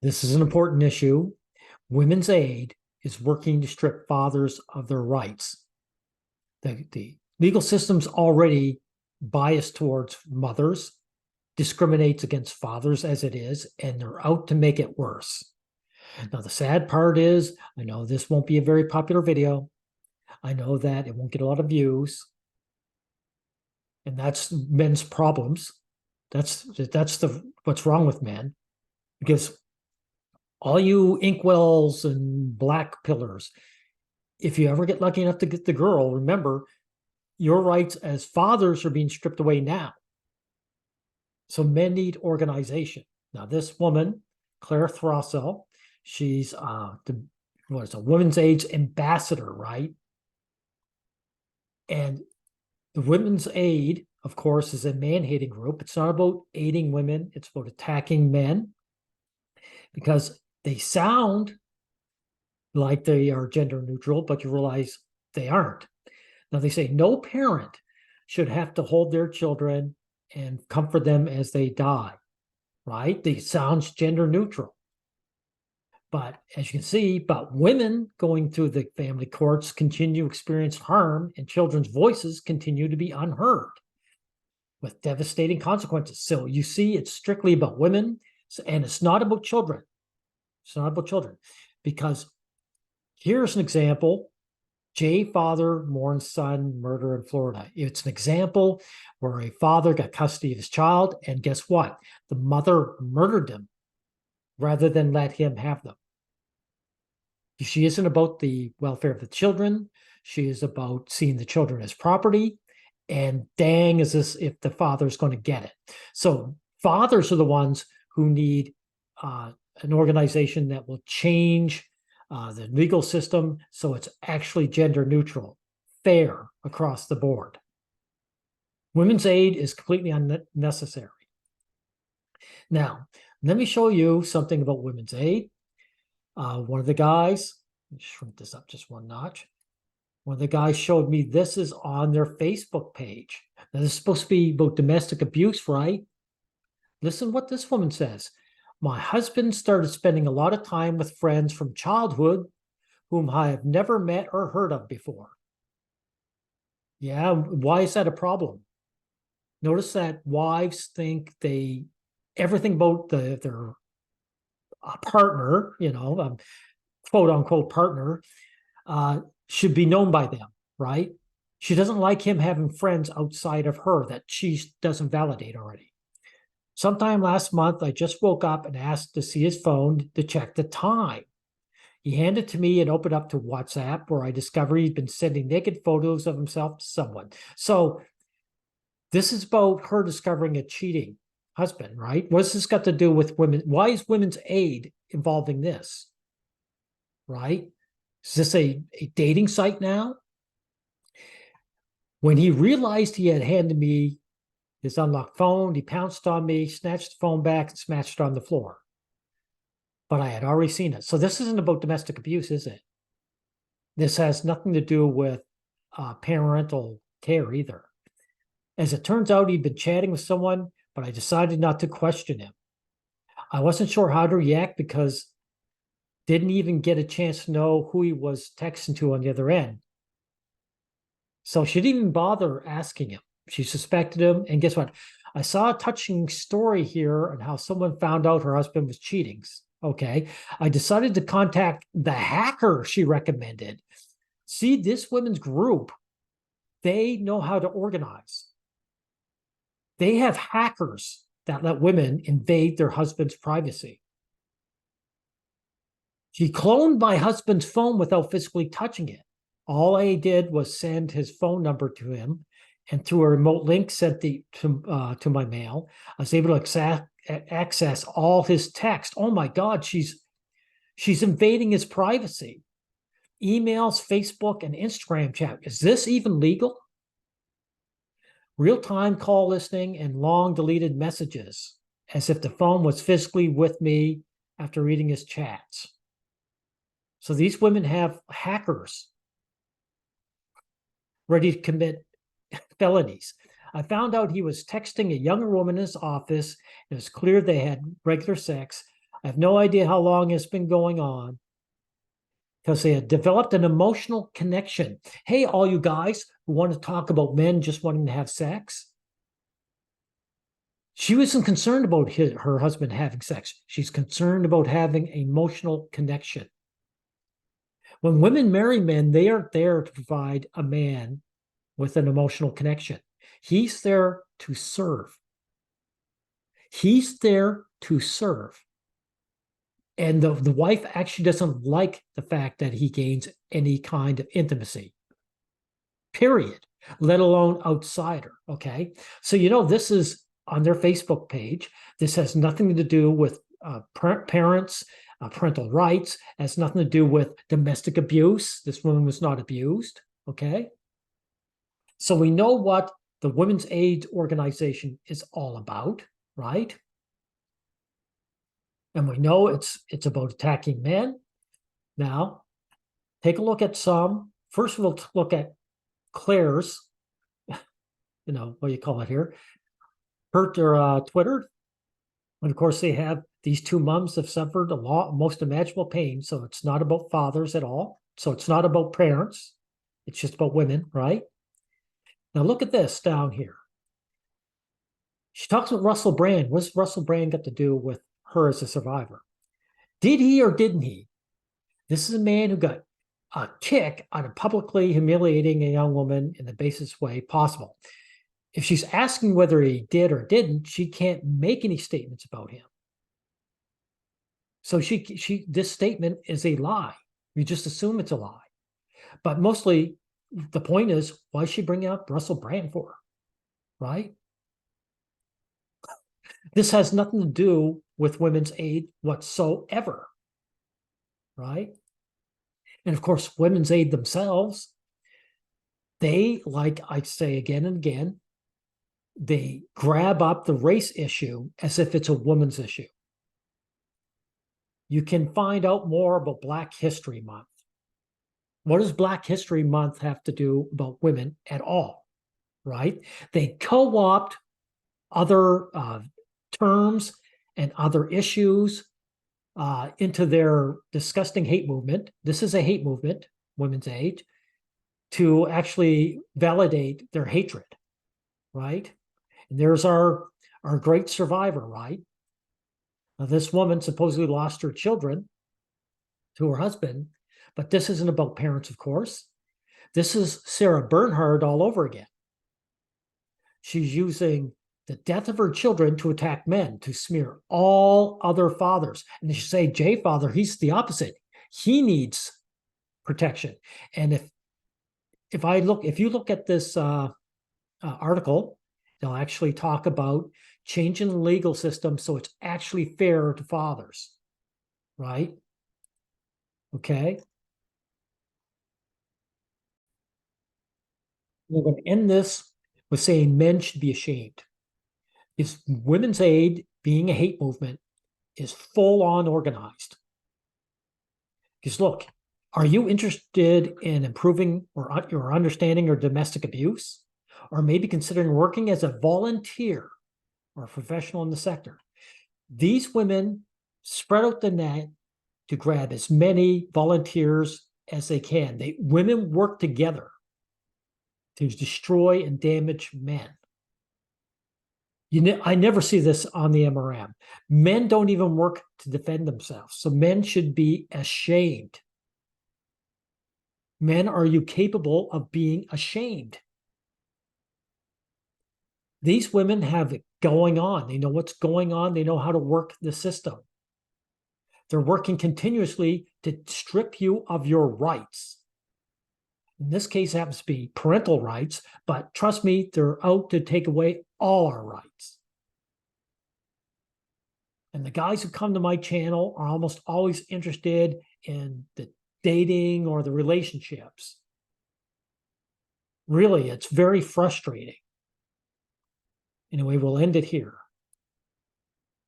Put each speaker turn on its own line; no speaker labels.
This is an important issue. Women's Aid is working to strip fathers of their rights. The legal system's already biased towards mothers, discriminates against fathers as it is, and they're out to make it worse. Now, the sad part is, I know this won't be a very popular video. I know that it won't get a lot of views. And that's men's problems. That's what's wrong with men. Because all you inkwells and black pillars, if you ever get lucky enough to get the girl, remember, your rights as fathers are being stripped away now. So men need organization. Now, this woman, Claire Throssell, she's a women's AIDS ambassador, right? And the Women's Aid, of course, is a man-hating group. It's not about aiding women. It's about attacking men because they sound like they are gender neutral, but you realize they aren't. Now, they say no parent should have to hold their children and comfort them as they die, right? They sounds gender neutral. But as you can see, but women going through the family courts continue to experience harm and children's voices continue to be unheard with devastating consequences. So you see, it's strictly about women and it's not about children. It's not about children because here's an example. Jay father mourns son murder in Florida. It's an example where a father got custody of his child, and guess what? The mother murdered him rather than let him have them. She isn't about the welfare of the children. She is about seeing the children as property. And dang, is this if the father's going to get it. So fathers are the ones who need an organization that will change the legal system so it's actually gender neutral, fair across the board. Women's Aid is completely unnecessary. Now, let me show you something about Women's Aid. One of the guys, let me shrink this up just one notch. One of the guys showed me this is on their Facebook page. Now, this is supposed to be about domestic abuse, right? Listen what this woman says. My husband started spending a lot of time with friends from childhood whom I have never met or heard of before. Yeah, why is that a problem? Notice that wives think everything about their partner, quote unquote partner, should be known by them, right? She doesn't like him having friends outside of her that she doesn't validate already. Sometime last month, I just woke up and asked to see his phone to check the time. He handed it to me and opened up to WhatsApp, where I discovered he'd been sending naked photos of himself to someone. So this is about her discovering a cheating husband, right? What's this got to do with women? Why is Women's Aid involving this, right? Is this a dating site now? When he realized he had handed me his unlocked phone, he pounced on me, snatched the phone back, and smashed it on the floor. But I had already seen it. So this isn't about domestic abuse, is it? This has nothing to do with parental care either. As it turns out, he'd been chatting with someone, but I decided not to question him. I wasn't sure how to react because didn't even get a chance to know who he was texting to on the other end. So she didn't even bother asking him. She suspected him. And guess what? I saw a touching story here on how someone found out her husband was cheating. Okay. I decided to contact the hacker she recommended. See, this women's group, they know how to organize. They have hackers that let women invade their husband's privacy. She cloned my husband's phone without physically touching it. All I did was send his phone number to him, and through a remote link sent to my mail, I was able to access all his text. Oh my God, she's invading his privacy. Emails, Facebook, and Instagram chat. Is this even legal? Real-time call listening and long deleted messages, as if the phone was physically with me after reading his chats. So these women have hackers ready to commit felonies. I found out he was texting a younger woman in his office. It was clear they had regular sex. I have no idea how long it's been going on, because they had developed an emotional connection. Hey, all you guys who want to talk about men just wanting to have sex. She wasn't concerned about her husband having sex. She's concerned about having an emotional connection. When women marry men, they aren't there to provide a man with an emotional connection. He's there to serve. He's there to serve. And the wife actually doesn't like the fact that he gains any kind of intimacy, period, let alone outsider. Okay. So, this is on their Facebook page. This has nothing to do with parents, parental rights, has nothing to do with domestic abuse. This woman was not abused. Okay. So we know what the Women's Aid Organization is all about, right? And we know it's about attacking men. Now, take a look at some. First, we'll look at Claire's, what do you call it here? Her Twitter. And of course, they have these two moms have suffered most imaginable pain. So it's not about fathers at all. So it's not about parents. It's just about women, right? Now look at this down here. She talks about Russell Brand. What's Russell Brand got to do with her as a survivor? Did he or didn't he? This is a man who got a kick out of publicly humiliating a young woman in the basest way possible. If she's asking whether he did or didn't, she can't make any statements about him. So this statement is a lie. You just assume it's a lie. But mostly the point is, why is she bringing up Russell Brand for? Right? This has nothing to do with Women's Aid whatsoever. Right? And of course, Women's Aid themselves, they, like I say again and again, they grab up the race issue as if it's a woman's issue. You can find out more about Black History Month. What does Black History Month have to do about women at all? Right? They co-opt other terms and other issues into their disgusting hate movement. This is a hate movement, Women's Aid, to actually validate their hatred, right? And there's our great survivor, right? Now, this woman supposedly lost her children to her husband, but this isn't about parents, of course. This is Sarah Bernhardt all over again. She's using the death of her children to attack men, to smear all other fathers. And she say, Jay father, he's the opposite. He needs protection. And if you look at this article, they'll actually talk about changing the legal system so it's actually fair to fathers, right? Okay. We're going to end this with saying men should be ashamed. Is Women's Aid, being a hate movement, is full on organized. Because look, are you interested in improving or your understanding of domestic abuse? Or maybe considering working as a volunteer or a professional in the sector? These women spread out the net to grab as many volunteers as they can. Women work together to destroy and damage men. I never see this on the MRM. Men don't even work to defend themselves. So men should be ashamed. Men, are you capable of being ashamed? These women have it going on. They know what's going on. They know how to work the system. They're working continuously to strip you of your rights. In this case, it happens to be parental rights, but trust me, they're out to take away all our rights. And the guys who come to my channel are almost always interested in the dating or the relationships. Really, it's very frustrating. Anyway, we'll end it here.